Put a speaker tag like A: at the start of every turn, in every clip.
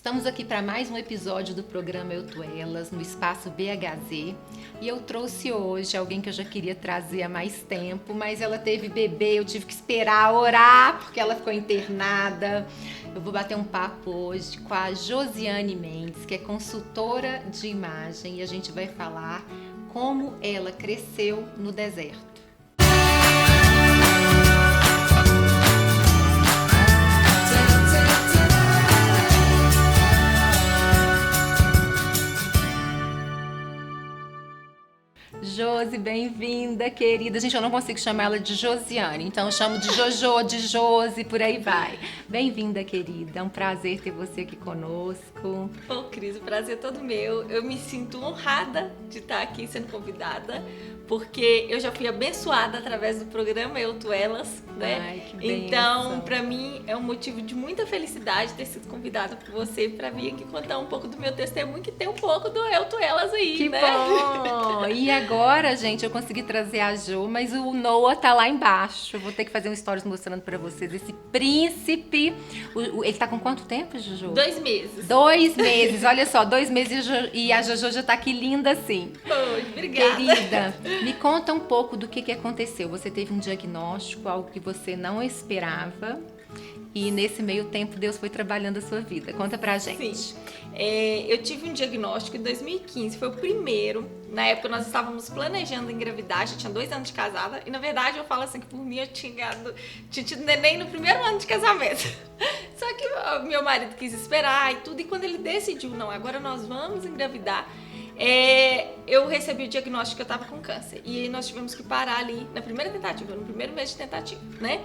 A: Estamos aqui para mais um episódio do programa Eu Tu Elas, no Espaço BHZ. E eu trouxe hoje alguém que eu já queria trazer há mais tempo, mas ela teve bebê, eu tive que esperar orar, porque ela ficou internada. Eu vou bater um papo hoje com a Josiane Mendes, que é consultora de imagem, e a gente vai falar como ela cresceu no deserto. Josi, bem-vinda, querida. Gente, eu não consigo chamar ela de Josiane, então eu chamo de Jojo, de Josi, por aí vai. Bem-vinda, querida. É um prazer ter você aqui conosco.
B: Ô, Cris, o prazer é todo meu. Eu me sinto honrada de estar aqui sendo convidada, porque eu já fui abençoada através do programa Eu Tu Elas, né?
A: Ai, que bênção.
B: Então, pra mim, é um motivo de muita felicidade ter sido convidada por você pra vir aqui contar um pouco do meu testemunho, que tem um pouco do Eu Tu Elas aí,
A: que
B: né?
A: Bom! E agora, gente, eu consegui trazer a Jo, mas o Noah tá lá embaixo. Eu vou ter que fazer um stories mostrando pra vocês esse príncipe. Ele tá com quanto tempo, Jojo?
B: 2 meses.
A: 2 meses, olha só, 2 meses e a Jojo já tá aqui linda assim.
B: Oi, obrigada.
A: Querida, me conta um pouco do que aconteceu. Você teve um diagnóstico, algo que você não esperava, e nesse meio tempo Deus foi trabalhando a sua vida. Conta pra gente.
B: Sim, eu tive um diagnóstico em 2015, foi o primeiro. Na época nós estávamos planejando engravidar, já tinha 2 anos de casada, e na verdade eu falo assim que por mim eu tinha tido neném no primeiro ano de casamento. Só que meu marido quis esperar e tudo, e quando ele decidiu, não, agora nós vamos engravidar, eu recebi o diagnóstico que eu estava com câncer. E aí nós tivemos que parar ali na primeira tentativa, no primeiro mês de tentativa, né?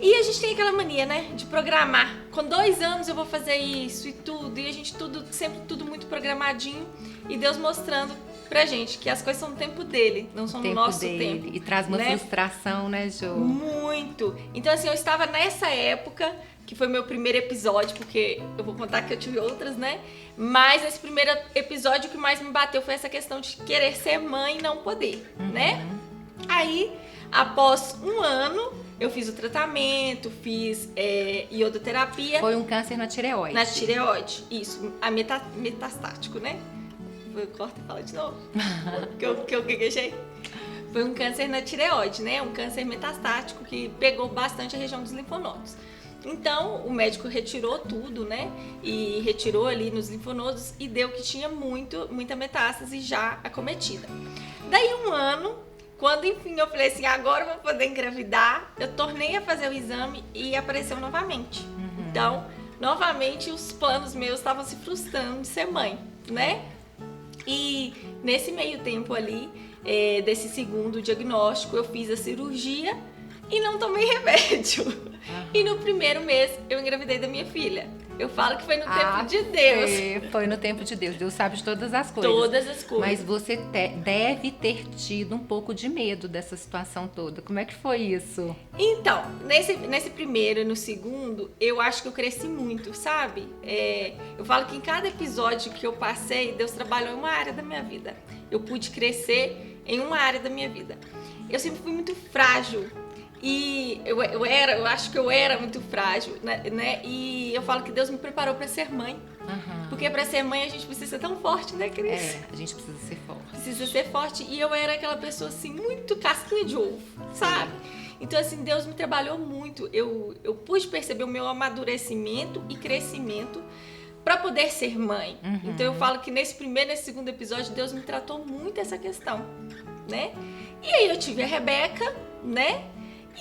B: E a gente tem aquela mania, né, de programar. Com 2 anos eu vou fazer isso e tudo, e a gente sempre tudo muito programadinho, e Deus mostrando pra gente que as coisas são no tempo dele, não são no nosso tempo.
A: E traz uma
B: né?
A: frustração, né, Jo?
B: Muito. Então, assim, eu estava nessa época, que foi meu primeiro episódio, porque eu vou contar que eu tive outras, né? Mas esse primeiro episódio, o que mais me bateu foi essa questão de querer ser mãe e não poder, né? Aí, após 1 ano, eu fiz o tratamento, fiz iodoterapia.
A: Foi um câncer na tireoide.
B: Na tireoide, isso. Metastático, né? Corta e fala de novo. que eu gaguejei. Foi um câncer na tireoide, né? Um câncer metastático que pegou bastante a região dos linfonodos. Então, o médico retirou tudo, né? E retirou ali nos linfonodos e deu que tinha muita metástase já acometida. Daí 1 ano, quando enfim eu falei assim, agora eu vou poder engravidar, eu tornei a fazer o exame e apareceu novamente. Então, novamente os planos meus estavam se frustrando de ser mãe, né? E nesse meio tempo ali, desse segundo diagnóstico, eu fiz a cirurgia e não tomei remédio. E no primeiro mês eu engravidei da minha filha. Eu falo que foi no tempo de Deus.
A: Foi no tempo de Deus. Deus sabe de todas as coisas.
B: Todas as coisas.
A: Mas você deve ter tido um pouco de medo dessa situação toda. Como é que foi isso?
B: Então, nesse primeiro e no segundo, eu acho que eu cresci muito, sabe? Eu falo que em cada episódio que eu passei, Deus trabalhou em uma área da minha vida. Eu pude crescer em uma área da minha vida. Eu sempre fui muito frágil. E eu acho que eu era muito frágil, né? E eu falo que Deus me preparou para ser mãe. Porque para ser mãe a gente precisa ser tão forte, né, Cris?
A: A gente precisa ser forte.
B: Precisa ser forte. E eu era aquela pessoa assim, muito casquinha de ovo, sabe? Então, assim, Deus me trabalhou muito. Eu pude perceber o meu amadurecimento e crescimento para poder ser mãe. Então, eu falo que nesse primeiro e nesse segundo episódio, Deus me tratou muito essa questão, né? E aí eu tive a Rebeca, né?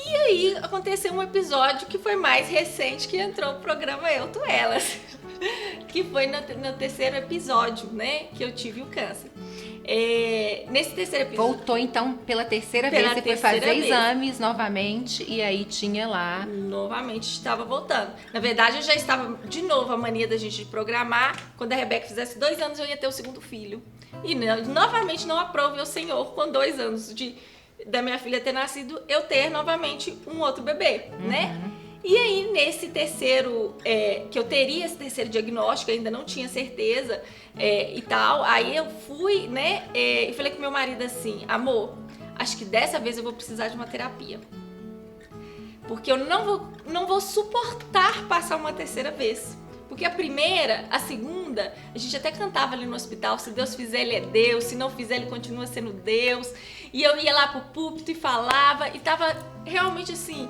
B: E aí aconteceu um episódio que foi mais recente, que entrou no programa Eu Tu Elas, que foi no 3º episódio, né, que eu tive o câncer. Nesse 3º episódio...
A: Voltou então pela terceira vez, você foi fazer exames novamente e aí tinha lá...
B: Novamente estava voltando. Na verdade, eu já estava de novo a mania da gente programar. Quando a Rebeca fizesse 2 anos, eu ia ter o 2º filho. E novamente não aprove o Senhor com 2 anos da minha filha ter nascido, eu ter novamente um outro bebê, né? E aí, nesse terceiro, que eu teria esse terceiro diagnóstico, ainda não tinha certeza e tal, aí eu fui, né, e falei com meu marido assim, amor, acho que dessa vez eu vou precisar de uma terapia. Porque eu não vou suportar passar uma terceira vez. Porque a primeira, a segunda, a gente até cantava ali no hospital, se Deus fizer, Ele é Deus, se não fizer, Ele continua sendo Deus. E eu ia lá pro púlpito e falava, e tava realmente assim,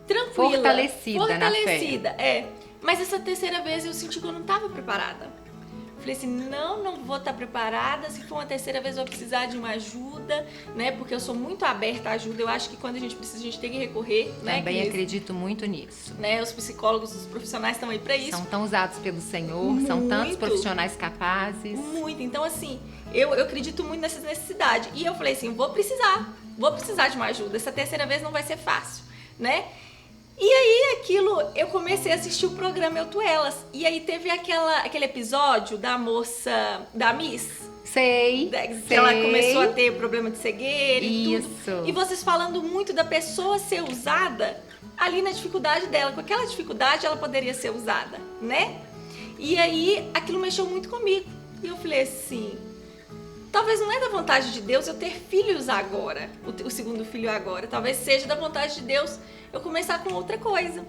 B: tranquila.
A: Fortalecida na
B: fé. Mas essa terceira vez eu senti que eu não tava preparada. Falei assim, não vou estar preparada, se for uma terceira vez eu vou precisar de uma ajuda, né? Porque eu sou muito aberta à ajuda, eu acho que quando a gente precisa, a gente tem que recorrer, né?
A: Também acredito muito nisso.
B: Né? Os psicólogos, os profissionais estão aí para isso.
A: São tão usados pelo Senhor, são tantos profissionais capazes.
B: Muito, então assim, eu acredito muito nessa necessidade. E eu falei assim, vou precisar de uma ajuda, essa terceira vez não vai ser fácil, né? E aí, eu comecei a assistir o programa Eu, Tu, Elas. E aí teve aquele episódio da moça, da Miss.
A: Sei.
B: Que ela começou a ter problema de cegueira e
A: Isso.
B: tudo. E vocês falando muito da pessoa ser usada ali na dificuldade dela. Com aquela dificuldade, ela poderia ser usada, né? E aí, aquilo mexeu muito comigo. E eu falei assim, talvez não é da vontade de Deus eu ter filhos agora, o segundo filho agora. Talvez seja da vontade de Deus eu começar com outra coisa.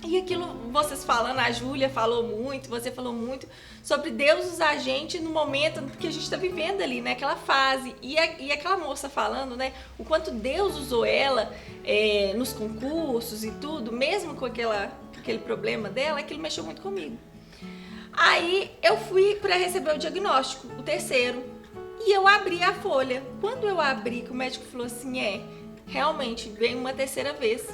B: E aquilo, vocês falando, a Júlia falou muito, você falou muito sobre Deus usar a gente no momento que a gente está vivendo ali, né? Aquela fase. E aquela moça falando, né? O quanto Deus usou ela nos concursos e tudo, mesmo com aquele problema dela, aquilo mexeu muito comigo. Aí eu fui para receber o diagnóstico, o terceiro. E eu abri a folha. Quando eu abri, que o médico falou assim, realmente, veio uma terceira vez.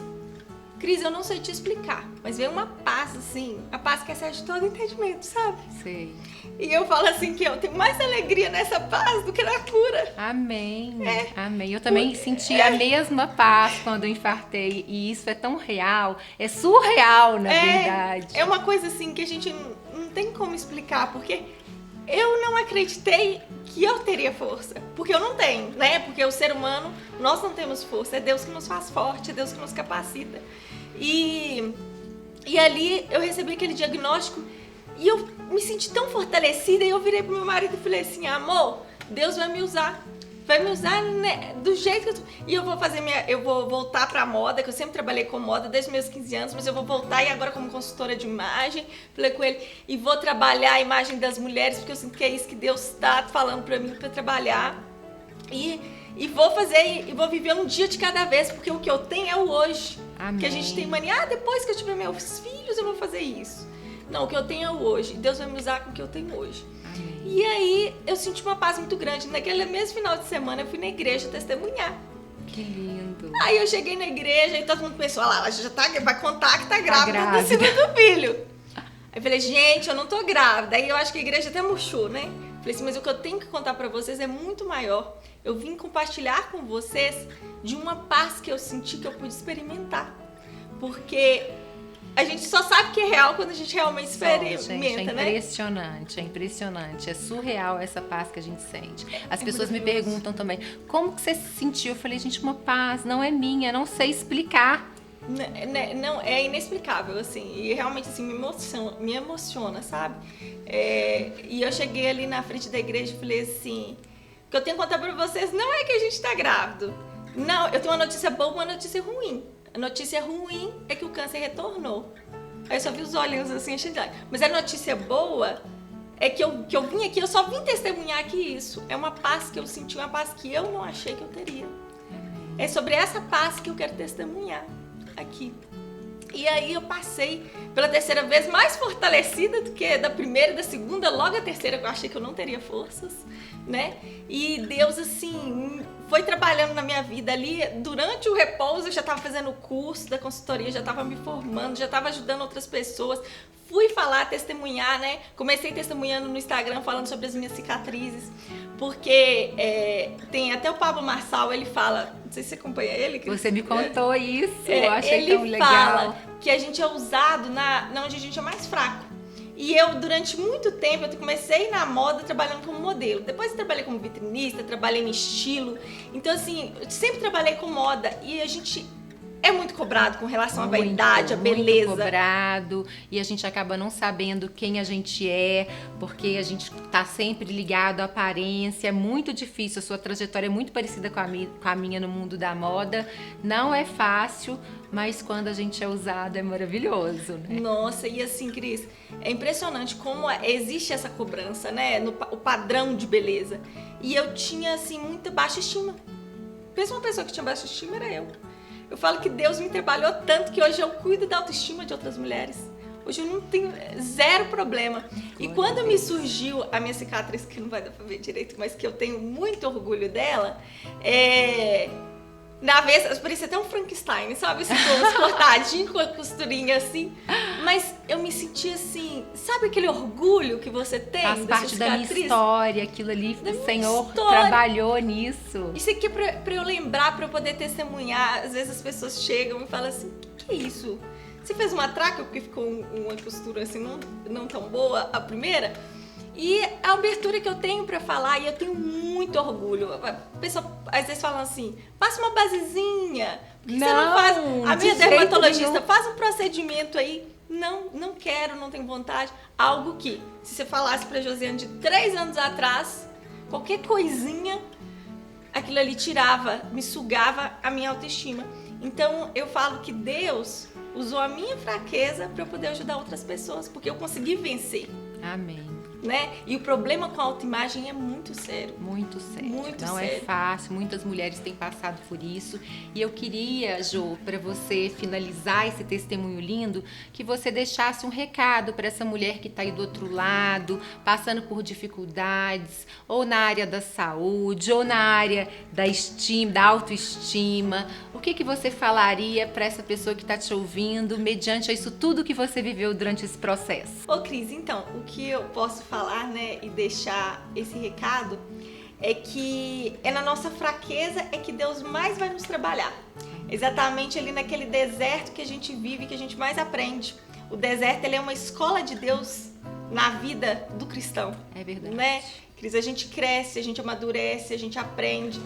B: Cris, eu não sei te explicar, mas veio uma paz, assim, a paz que excede todo entendimento, sabe?
A: Sei.
B: E eu falo assim que eu tenho mais alegria nessa paz do que na cura.
A: Amém. Amém. Eu também senti a mesma paz quando eu infartei, e isso é tão real, é surreal, na verdade.
B: É uma coisa assim que a gente não tem como explicar, porque eu não acreditei que eu teria força, porque eu não tenho, né? Porque o ser humano, nós não temos força, é Deus que nos faz forte, é Deus que nos capacita. E ali eu recebi aquele diagnóstico e eu me senti tão fortalecida, e eu virei pro meu marido e falei assim, amor, Deus vai me usar, né, do jeito que eu tô. E eu vou voltar pra moda, que eu sempre trabalhei com moda desde meus 15 anos, mas eu vou voltar e agora como consultora de imagem. Falei com ele, e vou trabalhar a imagem das mulheres, porque eu sinto que é isso que Deus tá falando pra mim, pra trabalhar. E vou fazer, e vou viver um dia de cada vez, porque o que eu tenho é o hoje.
A: Amém.
B: Que a gente tem mania, depois que eu tiver meus filhos eu vou fazer isso. Não, o que eu tenho é o hoje. Deus vai me usar com o que eu tenho hoje.
A: Amém.
B: E aí eu senti uma paz muito grande. Naquele mesmo final de semana eu fui na igreja testemunhar.
A: Que lindo.
B: Aí eu cheguei na igreja e todo mundo pensou, ela já vai contar que tá grávida do segundo filho. Aí eu falei, gente, eu não tô grávida. Aí eu acho que a igreja até murchou, né? Falei assim, mas o que eu tenho que contar pra vocês é muito maior. Eu vim compartilhar com vocês de uma paz que eu senti, que eu pude experimentar. Porque a gente só sabe que é real quando a gente realmente experimenta,
A: gente,
B: né?
A: É impressionante. É surreal essa paz que a gente sente. As pessoas me perguntam também, como que você se sentiu? Eu falei, gente, uma paz, não é minha, não sei explicar.
B: Não, é inexplicável, assim, e realmente assim, me emociona, sabe? E eu cheguei ali na frente da igreja e falei assim, o que eu tenho que contar pra vocês não é que a gente tá grávido. Não, eu tenho uma notícia boa e uma notícia ruim. A notícia ruim é que o câncer retornou. Aí eu só vi os olhinhos assim, enchendo de lágrimas. Mas a notícia boa é que eu vim aqui, eu só vim testemunhar aqui isso. É uma paz que eu senti, uma paz que eu não achei que eu teria. É sobre essa paz que eu quero testemunhar aqui. E aí eu passei pela terceira vez mais fortalecida do que da primeira e da segunda, logo a terceira que eu achei que eu não teria forças, né? E Deus, assim, foi trabalhando na minha vida ali. Durante o repouso eu já estava fazendo o curso da consultoria, já estava me formando, já estava ajudando outras pessoas. Fui falar, testemunhar, né? Comecei testemunhando no Instagram, falando sobre as minhas cicatrizes, porque tem até o Pablo Marçal, ele fala, não sei se você acompanha ele.
A: Você me contou isso, eu achei tão legal.
B: Ele fala que a gente é usado na onde a gente é mais fraco. E eu, durante muito tempo, eu comecei na moda trabalhando como modelo. Depois eu trabalhei como vitrinista, trabalhei em estilo. Então, assim, eu sempre trabalhei com moda. E a gente é muito cobrado com relação à
A: Muito,
B: vaidade, à beleza.
A: Muito cobrado, e a gente acaba não sabendo quem a gente é, porque a gente tá sempre ligado à aparência. É muito difícil, a sua trajetória é muito parecida com a minha no mundo da moda. Não é fácil, mas quando a gente é usado é maravilhoso, né?
B: Nossa, e assim, Cris, é impressionante como existe essa cobrança, né? O padrão de beleza. E eu tinha, assim, muita baixa estima. Pensa uma pessoa que tinha baixa estima, era eu. Eu falo que Deus me trabalhou tanto que hoje eu cuido da autoestima de outras mulheres. Hoje eu não tenho zero problema. E quando me surgiu a minha cicatriz, que não vai dar pra ver direito, mas que eu tenho muito orgulho dela, na vez, parecia até um Frankenstein, sabe? Esse cortadinho com a costurinha assim. Mas eu me senti assim, sabe aquele orgulho que você tem?
A: Faz parte da minha história, aquilo ali, o Senhor
B: história.
A: Trabalhou nisso.
B: Isso aqui é pra eu lembrar, pra eu poder testemunhar. Às vezes as pessoas chegam e falam assim, o que é isso? Você fez uma traca porque ficou uma costura assim não tão boa, a primeira? E a abertura que eu tenho pra falar, e eu tenho muito orgulho. A pessoa às vezes fala assim, passa uma basezinha. Por que você não faz? A minha dermatologista faz um procedimento aí. Não quero, não tenho vontade. Algo que, se você falasse pra Josiane de 3 anos atrás, qualquer coisinha, aquilo ali tirava, me sugava a minha autoestima. Então eu falo que Deus usou a minha fraqueza pra eu poder ajudar outras pessoas, porque eu consegui vencer.
A: Amém.
B: Né? E o problema com a autoimagem é muito sério.
A: Muito sério.
B: Muito
A: não
B: sério.
A: É fácil, muitas mulheres têm passado por isso. E eu queria, Jo, para você finalizar esse testemunho lindo, que você deixasse um recado para essa mulher que está aí do outro lado, passando por dificuldades, ou na área da saúde, ou na área da estima, da autoestima. O que você falaria para essa pessoa que está te ouvindo, mediante isso tudo que você viveu durante esse processo?
B: Ô, Cris, então, o que eu posso falar, né, e deixar esse recado é que é na nossa fraqueza é que Deus mais vai nos trabalhar. Exatamente ali naquele deserto que a gente vive, que a gente mais aprende. O deserto, ele é uma escola de Deus na vida do cristão.
A: É verdade.
B: Né? Cris, a gente cresce, a gente amadurece, a gente aprende.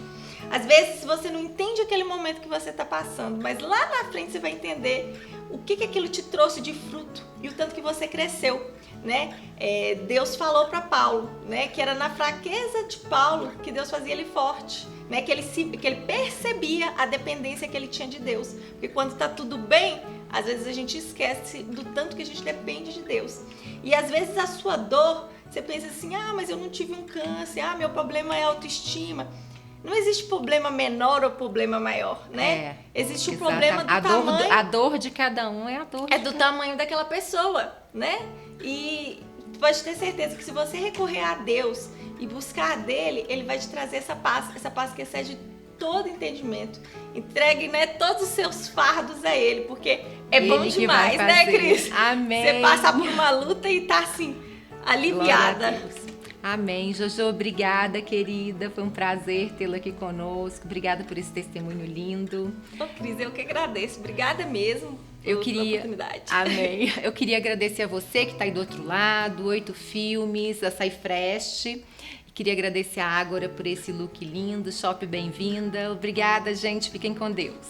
B: Às vezes você não entende aquele momento que você está passando, mas lá na frente você vai entender o que aquilo te trouxe de fruto e o tanto que você cresceu, né? Deus falou para Paulo, né, que era na fraqueza de Paulo que Deus fazia ele forte, né? Que ele percebia a dependência que ele tinha de Deus, porque quando está tudo bem, às vezes a gente esquece do tanto que a gente depende de Deus. E às vezes a sua dor, você pensa assim, mas eu não tive um câncer, meu problema é autoestima. Não existe problema menor ou problema maior, né? Existe o problema do tamanho.
A: A dor de cada um é a dor.
B: É do tamanho daquela pessoa, né? E pode ter certeza que se você recorrer a Deus e buscar dele, ele vai te trazer essa paz que excede todo entendimento. Entregue, né, todos os seus fardos a ele, porque é bom demais, né, Cris?
A: Amém.
B: Você passar por uma luta e tá assim, aliviada.
A: Amém. Jojo, obrigada, querida. Foi um prazer tê-la aqui conosco. Obrigada por esse testemunho lindo.
B: Ô, Cris, eu que agradeço. Obrigada mesmo pela oportunidade.
A: Amém. Eu queria agradecer a você que está aí do outro lado, 8 Filmes, a Saifresh. Queria agradecer a Ágora por esse look lindo. Shop, bem-vinda. Obrigada, gente. Fiquem com Deus.